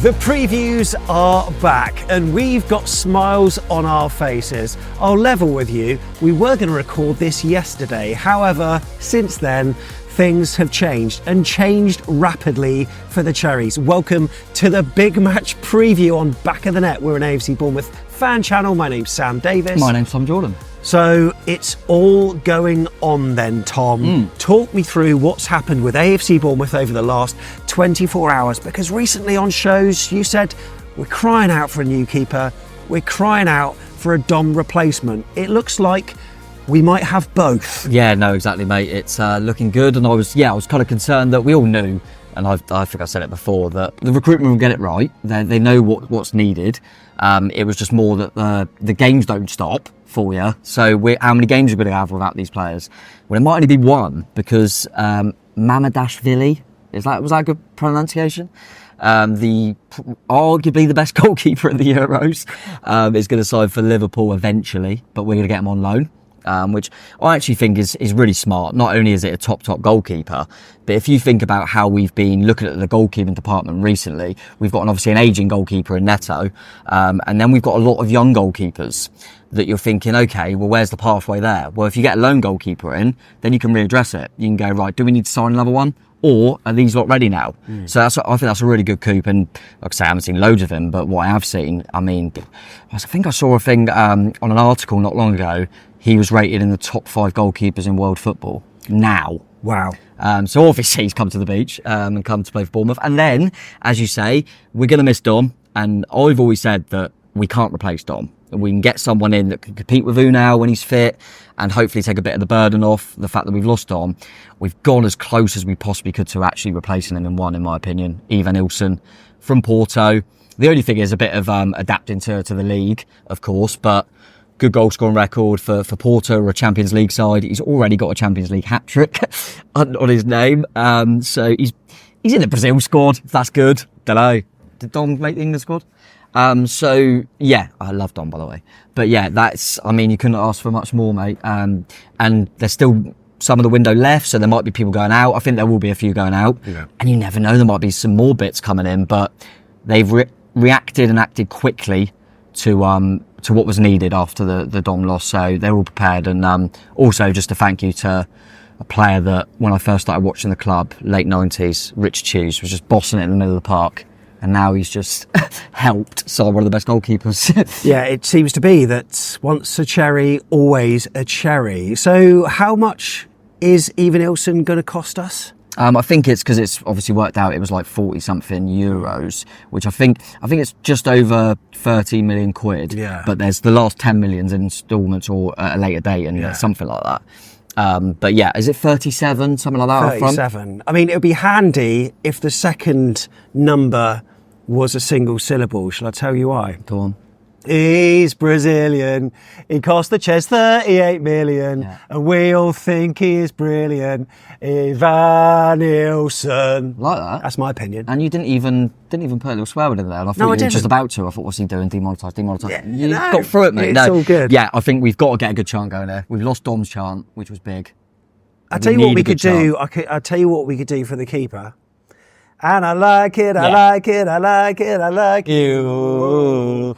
The previews are back and we've got smiles on our faces. I'll level with you, we were going to record this yesterday. However, since then, things have changed and changed rapidly for the Cherries. Welcome to the big match preview on Back of the Net. We're an AFC Bournemouth fan channel. My name's Sam Davis. My name's Tom Jordan. So it's all going on then, Tom. Talk me through what's happened with AFC Bournemouth over the last 24 hours, because recently on shows you said we're crying out for a new keeper, we're crying out for a Dom replacement. It looks like we might have both. Yeah, no, exactly, mate. It's looking good, and I was kind of concerned that we all knew, and I think I said it before, that the recruitment will get it right. They know what's needed. It was just more that the games don't stop for you. So how many games are we going to have without these players? Well, it might only be one, because Mamardashvili, was that a good pronunciation? Arguably the best goalkeeper at the Euros, is going to sign for Liverpool eventually, but we're going to get him on loan. Which I actually think is really smart. Not only is it a top goalkeeper, but if you think about how we've been looking at the goalkeeping department recently, we've got obviously an ageing goalkeeper in Neto, and then we've got a lot of young goalkeepers that you're thinking, okay, well, where's the pathway there? Well, if you get a lone goalkeeper in, then you can readdress it. You can go, right, do we need to sign another one? Or are these not ready now? So I think that's a really good coup. And like I say, I haven't seen loads of him, but what I have seen, I mean, I think I saw a thing on an article not long ago. He was rated in the top 5 goalkeepers in world football now. Wow. So obviously he's come to the beach and come to play for Bournemouth. And then, as you say, we're going to miss Dom. And I've always said that we can't replace Dom. We can get someone in that can compete with Unai when he's fit and hopefully take a bit of the burden off the fact that we've lost Dom. We've gone as close as we possibly could to actually replacing him in one, in my opinion. Evanilson from Porto. The only thing is a bit of adapting to the league, of course, but good goal scoring record for Porto, or a Champions League side. He's already got a Champions League hat-trick on his name. So he's in the Brazil squad, if that's good. Don't know. Did Dom make the England squad? So yeah, I love Dom, by the way. But yeah, you couldn't ask for much more, mate. And there's still some of the window left, so there might be people going out. I think there will be a few going out. Yeah. And you never know, there might be some more bits coming in, but they've reacted and acted quickly to what was needed after the Dom loss. So they're all prepared. And also just a thank you to a player that when I first started watching the club, late 90s, Rich Chews, was just bossing it in the middle of the park. And now he's just helped sign one of the best goalkeepers. Yeah, it seems to be that once a cherry, always a cherry. So how much is Evanilson going to cost us? I think it's because it's obviously worked out. It was like 40 something euros, which I think it's just over 13 million quid. Yeah. But there's the last 10 millions in instalments or at a later date and something like that. But yeah, is it 37, something like that? 37. I mean, it would be handy if the second number was a single syllable. Shall I tell you why? Go on. He's Brazilian. He cost the Cherries 38 million. Yeah. And we all think he is brilliant. Evanilson. Like that? That's my opinion. And you didn't even put a little swear word in there. And I thought you were just about to. I thought, what's he doing? Demonetised. Yeah, you got through it, mate. It's all good. Yeah, I think we've got to get a good chant going there. We've lost Dom's chant, which was big. I'll tell you what we could do. I'll tell you what we could do for the keeper. And I like it, I like it, I like it, I like you.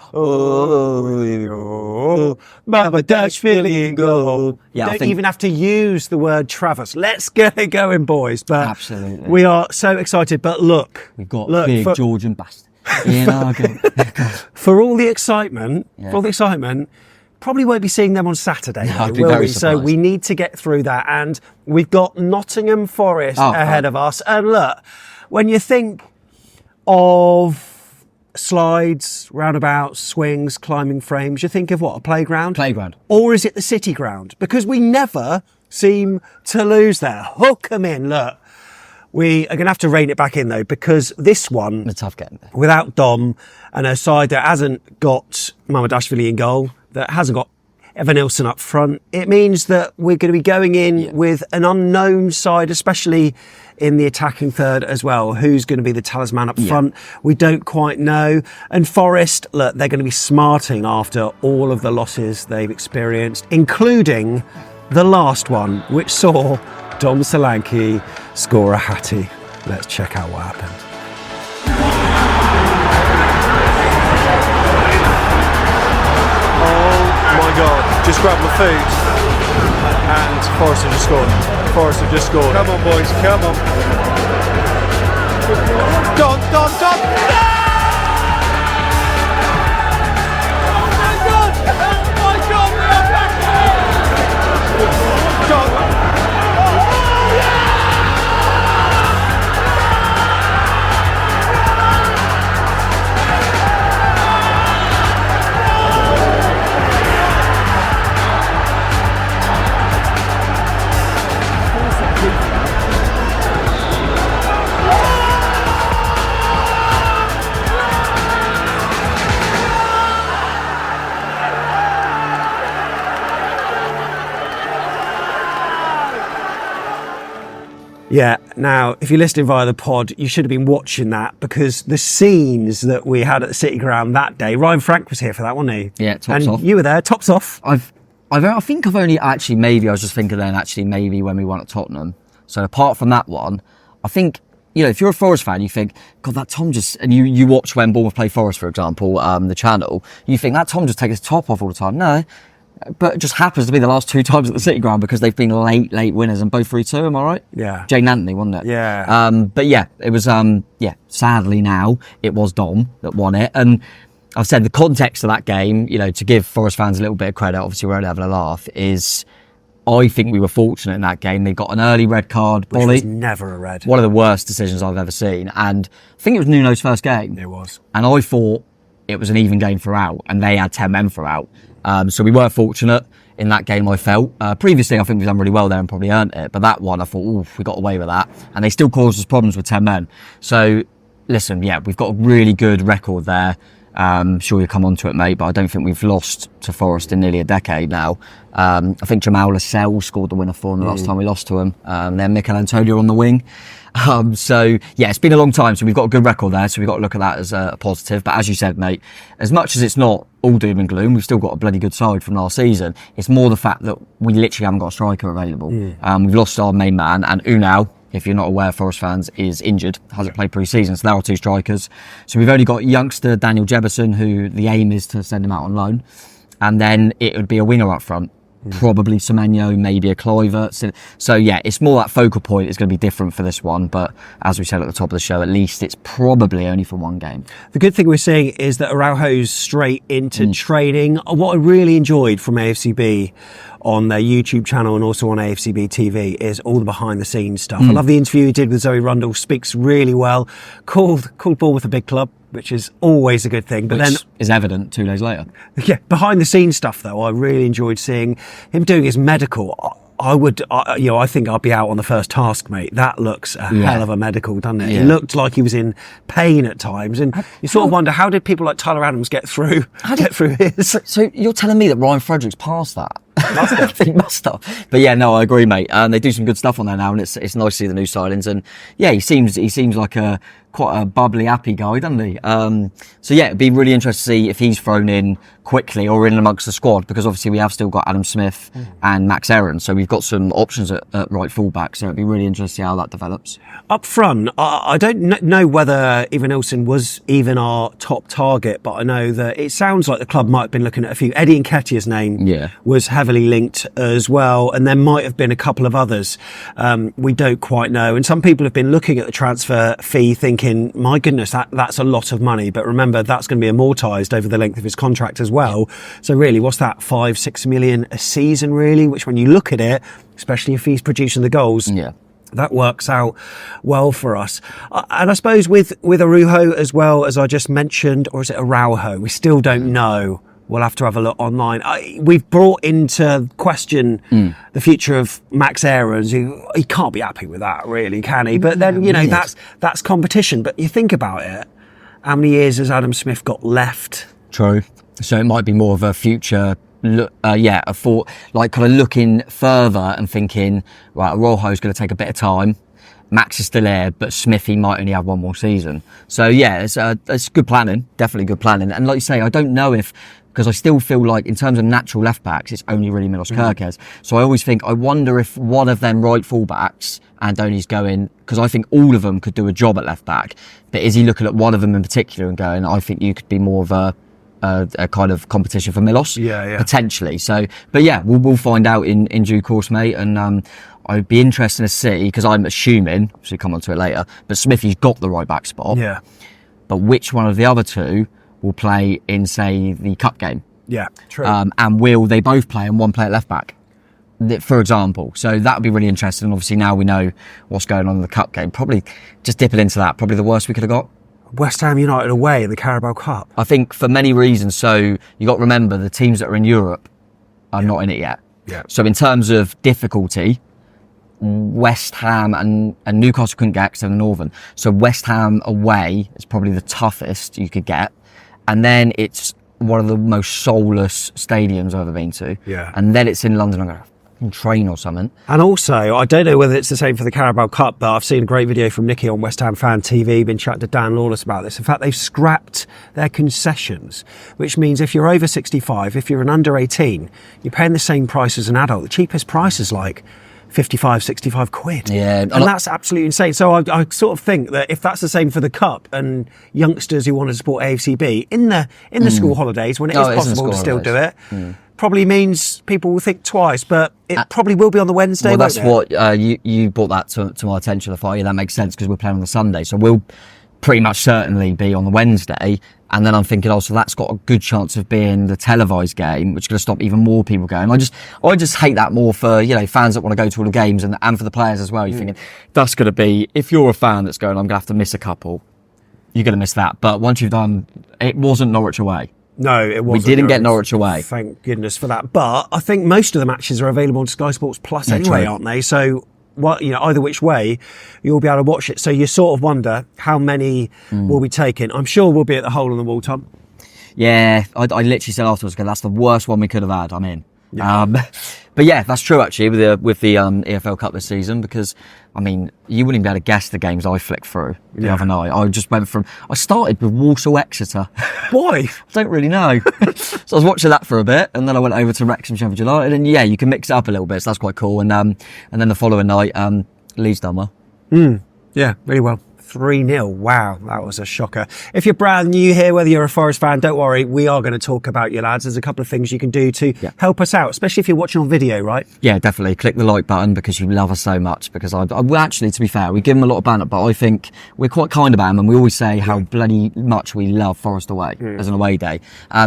Mamardashvili and goal. Yeah, don't even have to use the word Travis. Let's get it going, boys. But absolutely, we are so excited. But look, we've got big Georgian bastard in our game. For all the excitement, probably won't be seeing them on Saturday, will we? So we need to get through that. And we've got Nottingham Forest ahead of us. And look, when you think of slides, roundabouts, swings, climbing frames, you think of what? A playground? Playground. Or is it the City Ground? Because we never seem to lose there. Hook them in, look. We are going to have to rein it back in, though, because this one, a tough game, without Dom and a side that hasn't got Mamardashvili in goal, that hasn't got Evanilson up front, it means that we're going to be going in with an unknown side, especially in the attacking third as well. Who's going to be the talisman up front? We don't quite know. And Forest, look, they're going to be smarting after all of the losses they've experienced, including the last one, which saw Dom Solanke score a hattie. Let's check out what happened. food, and Forest have just scored. Forest have just scored. Come on, boys, come on. Don! Yeah, now, if you're listening via the pod, you should have been watching that, because the scenes that we had at the City Ground that day, Ryan Frank was here for that, wasn't he? Yeah, tops off. And you were there, tops off. I think I've only actually, maybe I was just thinking then actually maybe when we won at Tottenham. So apart from that one, I think, you know, if you're a Forest fan, you think, God, that Tom just, and you watch when Bournemouth play Forest, for example, the channel, you think that Tom just takes his top off all the time. No. But it just happens to be the last 2 times at the City Ground because they've been late winners and both 3-2, am I right? Yeah. Jane Anthony, wasn't it? Yeah. But yeah, it was, sadly now, it was Dom that won it. And I've said the context of that game, you know, to give Forest fans a little bit of credit, obviously we're only having a laugh, is I think we were fortunate in that game. They got an early red card. Which was never a red. One of the worst decisions I've ever seen. And I think it was Nuno's first game. It was. And I thought it was an even game throughout, and they had 10 men throughout. So we were fortunate in that game, I felt. Previously, I think we've done really well there and probably earned it. But that one, I thought, oof, we got away with that. And they still caused us problems with 10 men. So, listen, yeah, we've got a really good record there. Sure, you'll come on to it, mate, but I don't think we've lost to Forest in nearly a decade now. I think Iraola scored the winner for them the last time we lost to him. Then Mikel Antonio on the wing. So, yeah, it's been a long time, so we've got a good record there, so we've got to look at that as a positive. But as you said, mate, as much as it's not all doom and gloom, we've still got a bloody good side from last season. It's more the fact that we literally haven't got a striker available. We've lost our main man, and Unal, if you're not aware, Forest fans, is injured, hasn't played pre-season, so there are 2 strikers. So we've only got youngster Daniel Jebison, who the aim is to send him out on loan. And then it would be a winger up front. Probably Semenyo, maybe a Kluivert. So yeah, it's more that focal point is going to be different for this one. But as we said at the top of the show, at least it's probably only for 1 game. The good thing we're seeing is that Araujo's straight into training. What I really enjoyed from AFCB on their YouTube channel and also on AFCB TV is all the behind the scenes stuff. I love the interview he did with Zoe Rundle, speaks really well, called Bournemouth a big club, which is always a good thing. But Which then is evident 2 days later. Yeah, behind the scenes stuff though, I really enjoyed seeing him doing his medical. I think I'd be out on the first task, mate. That looks a hell of a medical, doesn't it? Yeah. It looked like he was in pain at times, and you sort of wonder, how did people like Tyler Adams get through his? So you're telling me that Ryan Fredericks passed that? He must have. But yeah, no, I agree, mate. They do some good stuff on there now, and it's nice to see the new signings. And yeah, he seems like quite a bubbly, happy guy, doesn't he? So yeah, it'd be really interesting to see if he's thrown in quickly or in amongst the squad, because obviously we have still got Adam Smith and Max Aaron, so we've got some options at right fullback. So it'd be really interesting to see how that develops. Up front, I don't know whether Evanilson was even our top target, but I know that it sounds like the club might have been looking at a few. Eddie Nketiah's name was heavily linked as well, and there might have been a couple of others. We don't quite know. And some people have been looking at the transfer fee thinking, my goodness, that's a lot of money. But remember, that's going to be amortised over the length of his contract as well. So really, what's that, 5-6 million a season, really? Which when you look at it, especially if he's producing the goals, that works out well for us. And I suppose with Araujo as well, as I just mentioned, or is it Araujo? We still don't know. We'll have to have a look online. We've brought into question the future of Max Aarons. He can't be happy with that, really, can he? But then, you know, that's competition. But you think about it, how many years has Adam Smith got left? True. So it might be more of a future look, a thought, like kind of looking further and thinking, right, Araujo's going to take a bit of time. Max is still here, but Smithy might only have 1 more season. So yeah, it's good planning, definitely good planning. And like you say, I don't know because I still feel like in terms of natural left backs, it's only really Milos Kerkez. So I always think, I wonder if one of them right full backs, Andoni's going, because I think all of them could do a job at left back, but is he looking at one of them in particular and going, I think you could be more of a a kind of competition for Milos, potentially. So, but yeah, we'll find out in due course, mate. And I'd be interested to see, because I'm assuming, obviously come on to it later, but Smithy's got the right back spot. Yeah. But which one of the other two will play in, say, the cup game? Yeah, true. And will they both play and one play at left back, for example? So that would be really interesting. And obviously now we know what's going on in the cup game. Probably just dipping into that, probably the worst we could have got. West Ham United away in the Carabao Cup. I think for many reasons. So you got to remember the teams that are in Europe are not in it yet. Yeah. So in terms of difficulty, West Ham and Newcastle couldn't get to the Northern. So West Ham away is probably the toughest you could get. And then it's one of the most soulless stadiums I've ever been to. Yeah. And then it's in London. I'm going to train or something. And also, I don't know whether it's the same for the Carabao Cup, but I've seen a great video from Nicky on West Ham Fan TV, been chatting to Dan Lawless about this. In fact, they've scrapped their concessions, which means if you're over 65, if you're an under 18, you're paying the same price as an adult. The cheapest price is like 55, 65 quid. Yeah. And that's absolutely insane. So I sort of think that if that's the same for the Cup and youngsters who want to support AFCB in the school holidays, when it is possible to still do it, probably means people will think twice, but it probably will be on the Wednesday. Well, that's what you brought that to my attention. I thought, yeah, that makes sense because we're playing on the Sunday, so we'll pretty much certainly be on the Wednesday. And then I'm thinking, so that's got a good chance of being the televised game, which is going to stop even more people going. I just hate that more for, fans that want to go to all the games and for the players as well. You're thinking, that's going to be, if you're a fan that's going, I'm going to have to miss a couple, you're going to miss that. But once you've done, it wasn't Norwich away. No, it wasn't. We didn't get Norwich away. Thank goodness for that. But I think most of the matches are available on Sky Sports Plus anyway, aren't they? So, either which way, you'll be able to watch it. So you sort of wonder how many will be taken. I'm sure we'll be at the hole in the wall, Tom. Yeah, I literally said afterwards, that's the worst one we could have had. I'm in. Yeah. But yeah, that's true actually with the EFL Cup this season, because you wouldn't even be able to guess the games I flicked through the other night. I started with Walsall Exeter. Why? I don't really know. So I was watching that for a bit, and then I went over to Wrexham Sheffield United, and yeah, you can mix it up a little bit, so that's quite cool. And then the following night, Leeds done well. Yeah, really well. 3-0. Wow, that was a shocker. If you're brand new here, whether you're a Forest fan, don't worry, we are going to talk about you lads. There's a couple of things you can do to help us out, especially if you're watching on video, right? Yeah, definitely. Click the like button because you love us so much. Because I actually, to be fair, we give them a lot of banter, but I think we're quite kind about them, and we always say how bloody much we love Forest away as an away day.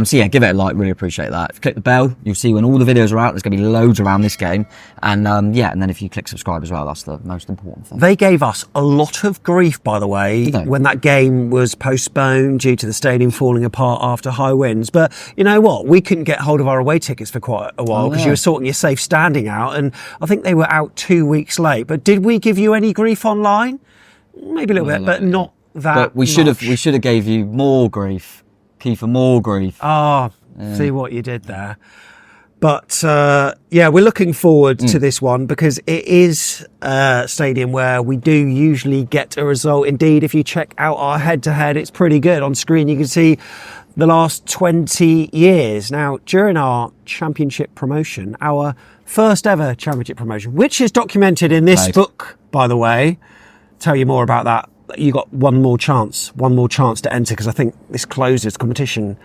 So yeah, give it a like, really appreciate that. If you click the bell, you'll see when all the videos are out, there's going to be loads around this game. And and then if you click subscribe as well, that's the most important thing. They gave us a lot of grief, by the way, when that game was postponed due to the stadium falling apart after high winds. But you know what? We couldn't get hold of our away tickets for quite a while because you were sorting your safe standing out, and I think they were out 2 weeks late. But did we give you any grief online? Maybe a little bit, but not that But we should have gave you more grief, Kiefer, more grief. See what you did there. But, we're looking forward to this one because it is a stadium where we do usually get a result. Indeed, if you check out our head-to-head, it's pretty good. On screen, you can see the last 20 years. Now, during our championship promotion, our first ever championship promotion, which is documented in this book, by the way, tell you more about that. You got one more chance to enter, because I think this closes competition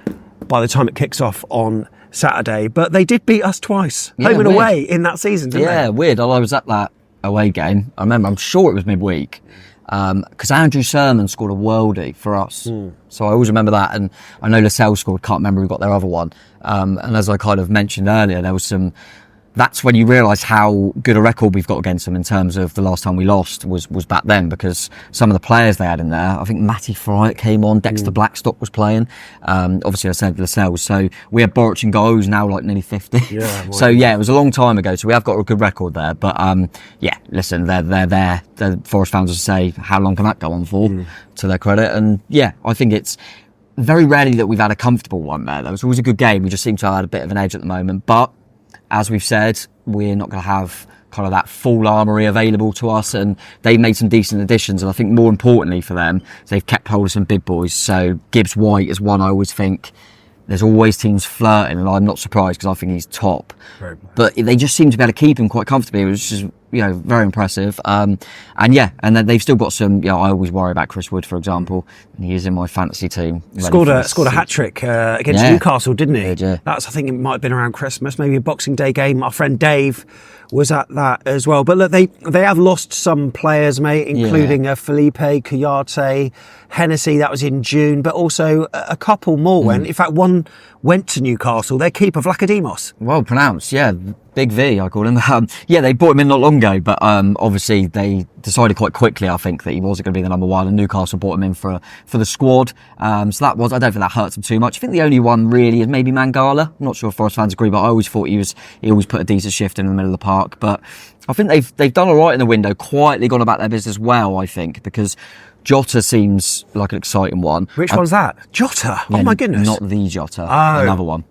by the time it kicks off on Saturday. But they did beat us twice, home and away, in that season, didn't they? Yeah, weird. I was at that away game. I remember, I'm sure it was midweek, because Andrew Sermon scored a worldie for us. So I always remember that. And I know Lascelles scored, can't remember who got their other one. And as I kind of mentioned earlier, there was some... That's when you realise how good a record we've got against them in terms of the last time we lost was back then, because some of the players they had in there, I think Matty Fryatt came on, Dexter Blackstock was playing, obviously I said Lascelles, so we had Boric and Guy, who's now like nearly 50. So yeah, it was a long time ago, so we have got a good record there, but listen, they're there, the Forest fans will say, how long can that go on for, to their credit, and yeah, I think it's very rarely that we've had a comfortable one there. That was always a good game, we just seem to have had a bit of an edge at the moment, but as we've said, we're not going to have kind of that full armoury available to us, and they've made some decent additions, and I think more importantly for them, they've kept hold of some big boys. So Gibbs White is one I always think there's always teams flirting, and I'm not surprised because I think he's top. But they just seem to be able to keep him quite comfortably, which is very impressive. And then they've still got some. I always worry about Chris Wood, for example. And he is in my fantasy team. Scored a hat trick against Newcastle, didn't he? Yeah. I think it might have been around Christmas, maybe a Boxing Day game. Our friend Dave was at that as well. But look, they have lost some players, mate, including Felipe, Kuyate, Hennessy. That was in June, but also a couple more went. In fact, one went to Newcastle. Their keeper, Vlachodimos. Well pronounced, yeah. Big V, I call him. They brought him in not long ago, but obviously they decided quite quickly, I think, that he wasn't going to be the number one, and Newcastle brought him in for the squad. So I don't think that hurts him too much. I think the only one really is maybe Mangala. I'm not sure if Forest fans agree, but I always thought he always put a decent shift in the middle of the park. But I think they've done all right in the window, quietly gone about their business well, I think, because Jota seems like an exciting one. Which one's that? Jota? Yeah, oh my goodness. Not the Jota, another one.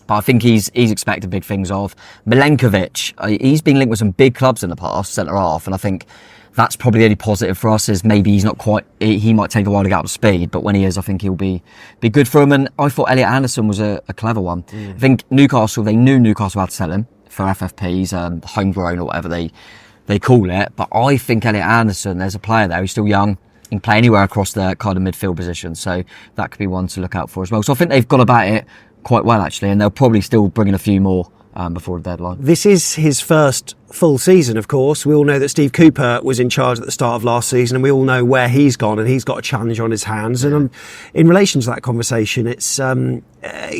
But I think he's expected big things of. Milenkovic, he's been linked with some big clubs in the past, centre-half, and I think that's probably the only positive for us is maybe he's not quite, he might take a while to get up to speed, but when he is, I think he'll be good for him. And I thought Elliot Anderson was a clever one. I think Newcastle, they knew Newcastle had to sell him for FFPs, homegrown or whatever they call it, but I think Elliot Anderson, there's a player there, he's still young, he can play anywhere across the kind of midfield position, so that could be one to look out for as well. So I think they've got about it quite well, actually, and they'll probably still bring in a few more before the deadline. This is his first full season, of course. We all know that Steve Cooper was in charge at the start of last season, and we all know where he's gone, and he's got a challenge on his hands. And in relation to that conversation, it's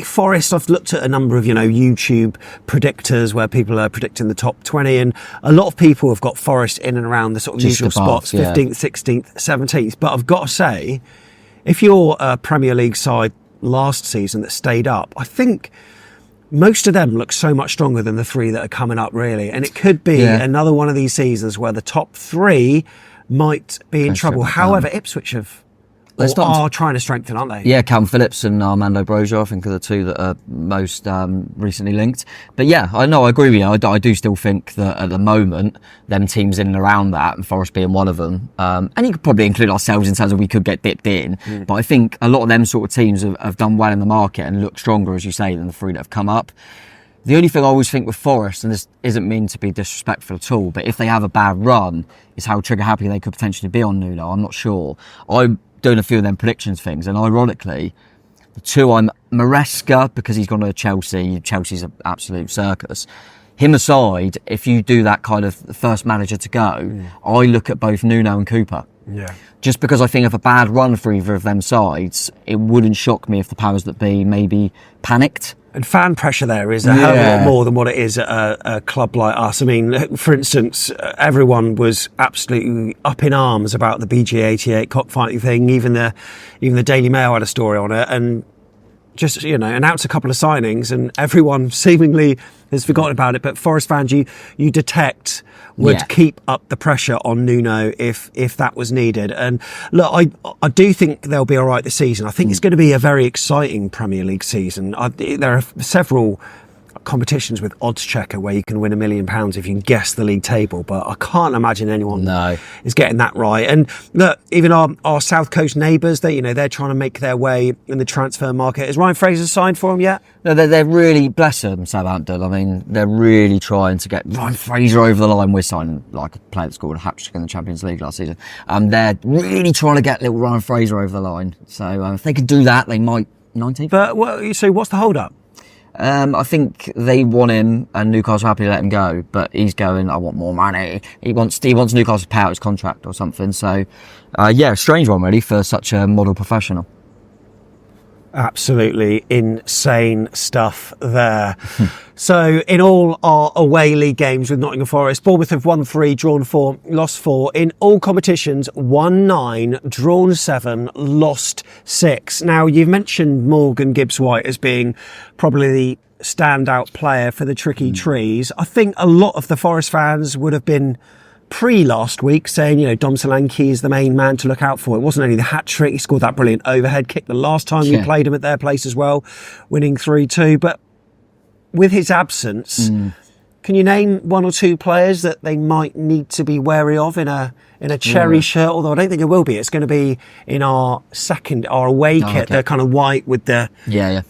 Forest. I've looked at a number of YouTube predictors where people are predicting the top 20, and a lot of people have got Forest in and around the sort of usual spots, 15th, 16th, 17th. But I've got to say, if you're a Premier League side last season that stayed up, I think most of them look so much stronger than the three that are coming up, really. And it could be another one of these seasons where the top three might be in trouble. However, Ipswich are trying to strengthen, aren't they? Yeah, Cam Phillips and Armando Broja, I think, are the two that are most recently linked. But yeah, I agree with you. I do still think that at the moment, them teams in and around that, and Forest being one of them, and you could probably include ourselves in terms of we could get dipped in. But I think a lot of them sort of teams have done well in the market and look stronger, as you say, than the three that have come up. The only thing I always think with Forest, and this isn't mean to be disrespectful at all, but if they have a bad run, is how trigger happy they could potentially be on Nuno. I'm not sure. I'm doing a few of them predictions things, and ironically, the two I'm Maresca, because he's gone to Chelsea. Chelsea's an absolute circus. Him aside, if you do that kind of first manager to go, I look at both Nuno and Cooper. Yeah. Just because I think of a bad run for either of them sides, it wouldn't shock me if the powers that be maybe panicked. And fan pressure there is a hell of a lot more than what it is at a club like us. I mean, for instance, everyone was absolutely up in arms about the BG88 cockfighting thing. Even the Daily Mail had a story on it, and just announced a couple of signings, and everyone seemingly has forgotten about it. But Forest fans, you detect would keep up the pressure on Nuno if that was needed. And look, I do think they'll be all right this season. I think it's going to be a very exciting Premier League season. There are several competitions with Odds Checker where you can win £1 million if you can guess the league table, but I can't imagine anyone is getting that right. And look, even our South Coast neighbours, they're trying to make their way in the transfer market. Has Ryan Fraser signed for them yet? No, they're really, bless them, Southampton. I mean, they're really trying to get Ryan Fraser over the line. We're signing like a player that scored a hat-trick in the Champions League last season. They're really trying to get little Ryan Fraser over the line. So if they could do that, they might 19th. But so what's the hold-up? I think they want him, and Newcastle are happy to let him go, but he's going, I want more money. He wants Newcastle to pay out his contract or something. So, strange one really for such a model professional. Absolutely insane stuff there. So in all our away league games with Nottingham Forest, Bournemouth have won 3, drawn 4, lost 4. In all competitions, won 9, drawn 7, lost 6. Now, you've mentioned Morgan Gibbs-White as being probably the standout player for the Tricky Trees. I think a lot of the Forest fans would have been pre-last week saying, Dom Solanke is the main man to look out for. It wasn't only the hat-trick, he scored that brilliant overhead kick the last time we played him at their place as well, winning 3-2. But with his absence, can you name one or two players that they might need to be wary of in a cherry shirt? Although I don't think it will be. It's going to be in our away kit, the kind of white with the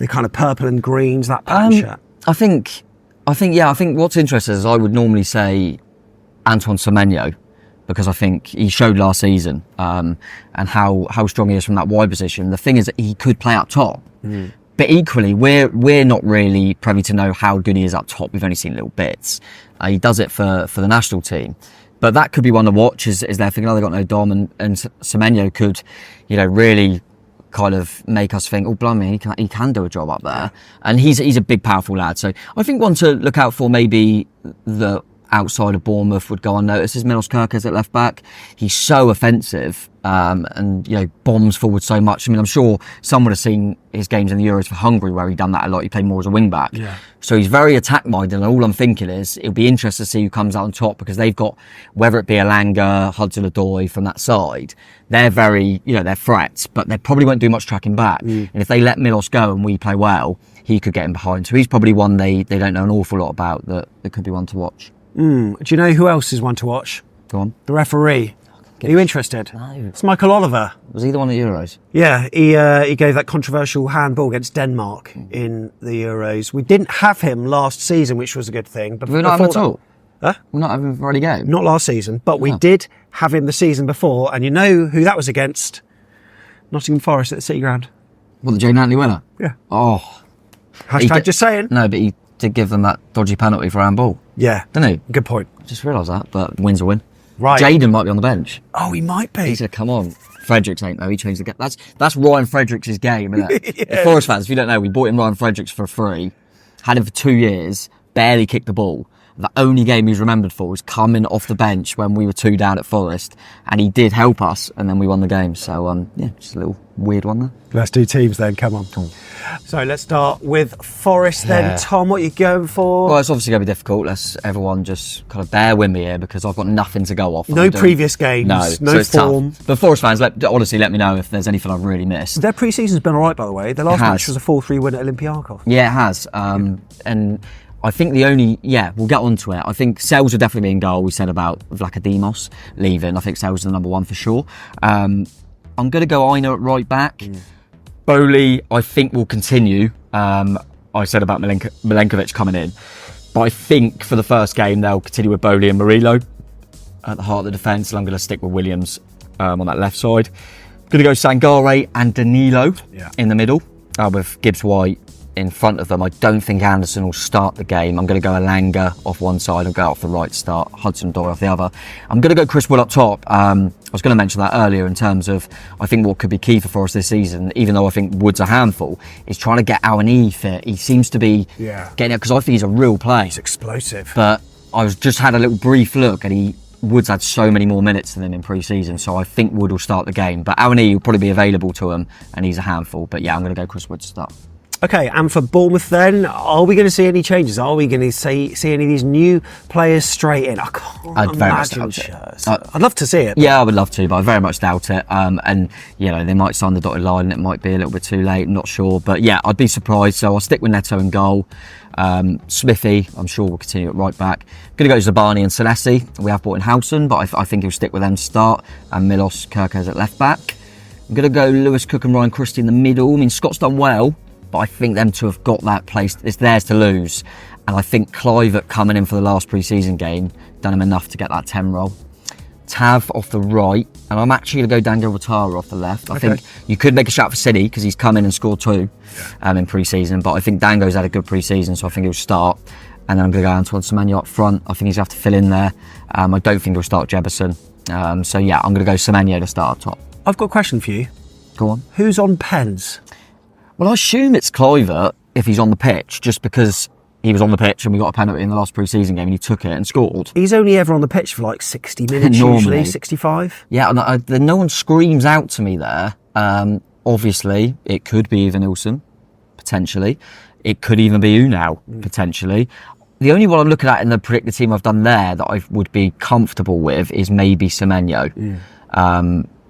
kind of purple and greens, that pattern shirt. I think what's interesting is I would normally say Antoine Semenyo, because I think he showed last season and how strong he is from that wide position. The thing is that he could play up top. But equally, we're not really privy to know how good he is up top. We've only seen little bits. He does it for the national team. But that could be one to watch, is they're thinking, oh, they've got no Dom, and Semenyo could, really kind of make us think, oh, blimey, he can do a job up there. And he's a big, powerful lad. So I think one to look out for, maybe the outside of Bournemouth would go unnoticed, is Milos Kerkez at left back. He's so offensive and bombs forward so much. I mean, I'm sure some would have seen his games in the Euros for Hungary where he done that a lot. He played more as a wing back. So he's very attack minded, and all I'm thinking is it'll be interesting to see who comes out on top, because they've got, whether it be Elanga, Hudson-Odoi from that side, they're very, they're threats, but they probably won't do much tracking back. And if they let Milos go and we play well, he could get in behind. So he's probably one they don't know an awful lot about, that could be one to watch. Do you know who else is one to watch? Go on. The referee. Are you interested? No. It's Michael Oliver. Was he the one at Euros? Yeah, he gave that controversial handball against Denmark in the Euros. We didn't have him last season, which was a good thing. But we're not having him at all? Huh? We're not having him for any game? Not last season, but we did have him the season before. And you know who that was against? Nottingham Forest at the City Ground. What, the Jane Antley winner? Yeah. Oh. Hashtag just saying. No, but he did give them that dodgy penalty for handball. Yeah. Didn't he? Good point. I just realised that, but win's a win. Right. Jaden might be on the bench. Oh, he might be. He said, come on. Fredericks ain't though. He changed the game. That's Ryan Fredericks' game, isn't it? Yeah. Forest fans, if you don't know, we bought in Ryan Fredericks for free, had him for 2 years, barely kicked the ball. The only game he's remembered for was coming off the bench when we were 2 down at Forest, and he did help us, and then we won the game. So, just a little weird one there. Let's do teams then, come on. So let's start with Forest then. Tom, what are you going for? Well, it's obviously going to be difficult. Let's everyone just kind of bear with me here, because I've got nothing to go off. No previous games, no so it's form. Tough. But Forest fans, honestly, let me know if there's anything I've really missed. Their pre-season's been all right, by the way. The last match was a 4-3 win at Olympiacos. Yeah, it has. And I think we'll get onto it. I think Sells will definitely be in goal. We said about Vlachodimos leaving. I think Sells is the number one for sure. I'm going to go Aina at right back. Bowley, I think, will continue. I said about Milenkovic coming in. But I think for the first game, they'll continue with Bowley and Murillo at the heart of the defence. And I'm going to stick with Williams on that left side. I'm going to go Sangare and Danilo in the middle with Gibbs White in front of them. I don't think Anderson will start the game. I'm going to go Elanga off one side and go off the right start, Hudson-Odoi off the other. I'm going to go Chris Wood up top. I was going to mention that earlier in terms of, I think what could be key for Forest this season, even though I think Wood's a handful, is trying to get Iraola fit. He seems to be getting it, because I think he's a real player. He's explosive. But I just had a little brief look, and Wood's had so many more minutes than him in pre-season, so I think Wood will start the game. But Iraola will probably be available to him, and he's a handful. But yeah, I'm going to go Chris Wood to start. Okay, and for Bournemouth then, are we going to see any changes? Are we going to see any of these new players straight in? I can't imagine. I'd love to see it. Yeah, I would love to, but I very much doubt it. And, they might sign the dotted line and it might be a little bit too late, I'm not sure. But yeah, I'd be surprised. So I'll stick with Neto in goal. Smithy, I'm sure will continue at right back. I'm going to go Zabani and Selesi. We have brought in Howson, but I think he'll stick with them to start. And Milos Kerkez at left back. I'm going to go Lewis Cook and Ryan Christie in the middle. I mean, Scott's done well, but I think them two have got that place. It's theirs to lose. And I think Kluivert coming in for the last pre-season game done him enough to get that 10 role. Tav off the right, and I'm actually going to go Dango Watara off the left. I think you could make a shout for City because he's come in and scored 2 in pre-season, but I think Dango's had a good pre-season, so I think he'll start. And then I'm going to go Antoine Semenyo up front. I think he's going to have to fill in there. I don't think he'll start Jebison. So yeah, I'm going to go Semenyo to start up top. I've got a question for you. Go on. Who's on pens? Well, I assume it's Kluivert if he's on the pitch, just because he was on the pitch and we got a penalty in the last pre-season game and he took it and scored. He's only ever on the pitch for like 60 minutes usually, 65. Yeah, no one screams out to me there. Obviously, it could be Evanilson, potentially. It could even be Unau, potentially. The only one I'm looking at in the predicted team I've done there that I would be comfortable with is maybe Semenyo.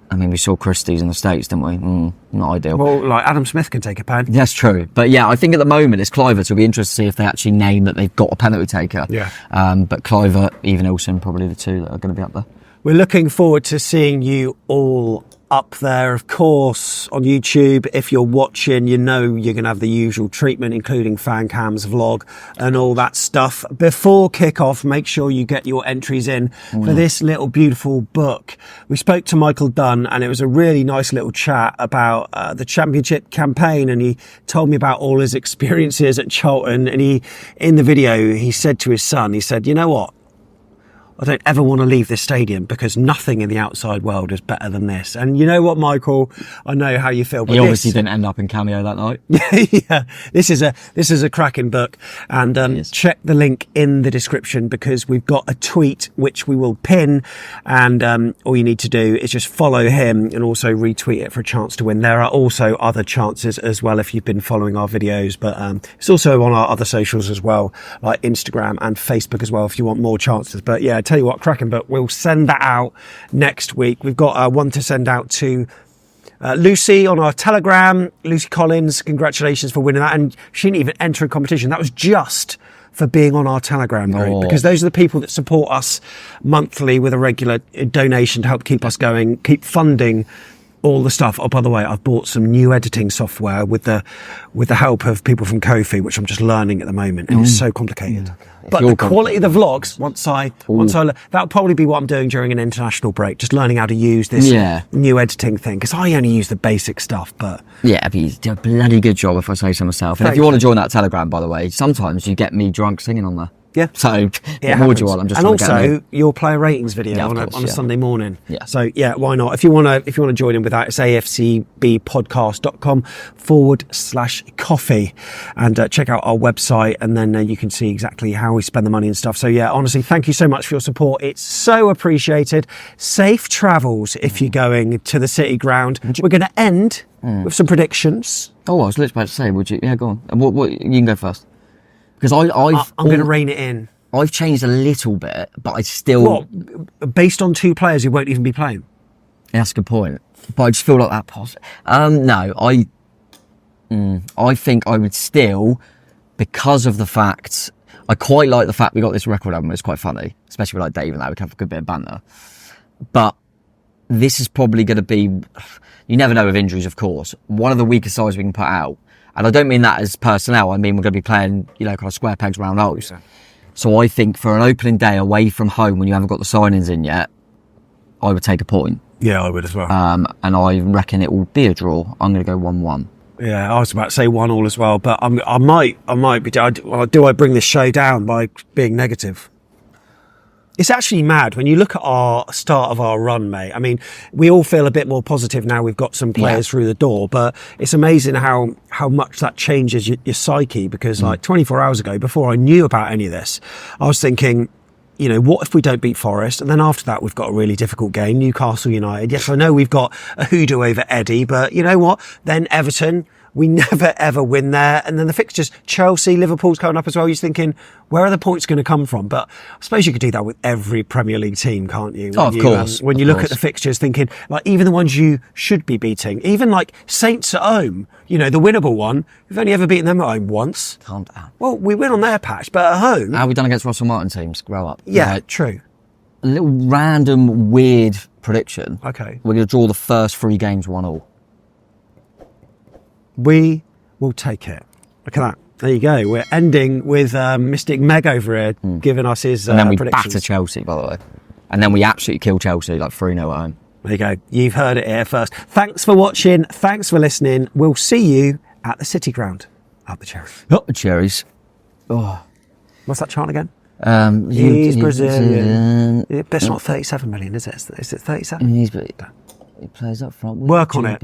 I mean, we saw Christie's in the States, didn't we? Not ideal. Well, like Adam Smith can take a pen. That's true. But yeah, I think at the moment it's Kluivert, so it'll be interesting to see if they actually name that they've got a penalty taker. Yeah. But Kluivert, Evanilson, probably the two that are going to be up there. We're looking forward to seeing you all up there, of course, on YouTube. If you're watching, you know you're going to have the usual treatment, including fan cams, vlog, and all that stuff. Before kick-off, make sure you get your entries in for this little beautiful book. We spoke to Michael Dunn, and it was a really nice little chat about the championship campaign, and he told me about all his experiences at Charlton. And in the video, he said to his son, he said, you know what? I don't ever want to leave this stadium because nothing in the outside world is better than this. And you know what, Michael? I know how you feel. But he obviously didn't end up in Cameo that night. Yeah, this is a cracking book. And check the link in the description because we've got a tweet which we will pin. And all you need to do is just follow him and also retweet it for a chance to win. There are also other chances as well if you've been following our videos. But it's also on our other socials as well, like Instagram and Facebook as well if you want more chances. But yeah, tell you what, cracking, but we'll send that out next week. We've got one to send out to Lucy on our Telegram. Lucy Collins, congratulations for winning that. And she didn't even enter a competition. That was just for being on our Telegram group, because those are the people that support us monthly with a regular donation to help keep us going, keep funding all the stuff. Oh, by the way, I've bought some new editing software with the help of people from Ko-fi, which I'm just learning at the moment, and it's so complicated. But the quality of the vlogs, once I that'll probably be what I'm doing during an international break, just learning how to use this new editing thing, because I only use the basic stuff. But yeah, you do a bloody good job, if I say so myself. And if you want to join that Telegram, by the way, sometimes you get me drunk singing on there. Yeah. So what more do you want? I'm just and also your player ratings video on a Sunday morning. Yeah. So yeah, why not? If you want to join in with that, it's afcbpodcast.com/coffee, and check out our website, and then you can see exactly how we spend the money and stuff. So yeah, honestly, thank you so much for your support. It's so appreciated. Safe travels if you're going to the City Ground. We're going to end with some predictions. Oh, I was literally about to say, would you? Yeah, go on. And what you can go first. Because I'm going to rein it in. I've changed a little bit, but I still... What? Based on two players who won't even be playing? Yeah, that's a good point. But I just feel like that positive. No, I think I would still, because of the fact... I quite like the fact we got this record album. It's quite funny, especially with like Dave and that. We can have a good bit of banter. But this is probably going to be... You never know with injuries, of course. One of the weakest sides we can put out. And I don't mean that as personnel. I mean, we're going to be playing, kind of square pegs, round holes. Yeah. So I think for an opening day away from home, when you haven't got the signings in yet, I would take a point. Yeah, I would as well. And I reckon it will be a draw. I'm going to go 1-1. Yeah, I was about to say 1-1 as well, but I might be. Do I bring this show down by being negative? It's actually mad when you look at our start of our run, mate. I mean, we all feel a bit more positive now we've got some players through the door, but it's amazing how much that changes your psyche, because like 24 hours ago, before I knew about any of this, I was thinking, what if we don't beat Forest? And then after that, we've got a really difficult game, Newcastle United. Yes, I know we've got a hoodoo over Eddie, but you know what? Then Everton, we never, ever win there. And then the fixtures, Chelsea, Liverpool's coming up as well. You're thinking, where are the points going to come from? But I suppose you could do that with every Premier League team, can't you? Of course. When you look at the fixtures, thinking, like, even the ones you should be beating, even like Saints at home, the winnable one, we've only ever beaten them at home once. Calm down. Well, we win on their patch, but at home... How have we done against Russell Martin teams? Grow up. Yeah, true. A little random, weird prediction. Okay. We're going to draw the first 3 games 1-1. We will take it. Look at that. There you go. We're ending with Mystic Meg over here giving us his and then we predictions. batter Chelsea, by the way. And then we absolutely kill Chelsea, like 3-0 at home. There you go. You've heard it here first. Thanks for watching. Thanks for listening. We'll see you at the City Ground. Up the Cherries. Up the Cherries. Oh. What's that chant again? He's Brazilian. It's not 37 million, is it? Is it 37? He plays up front. Work on it.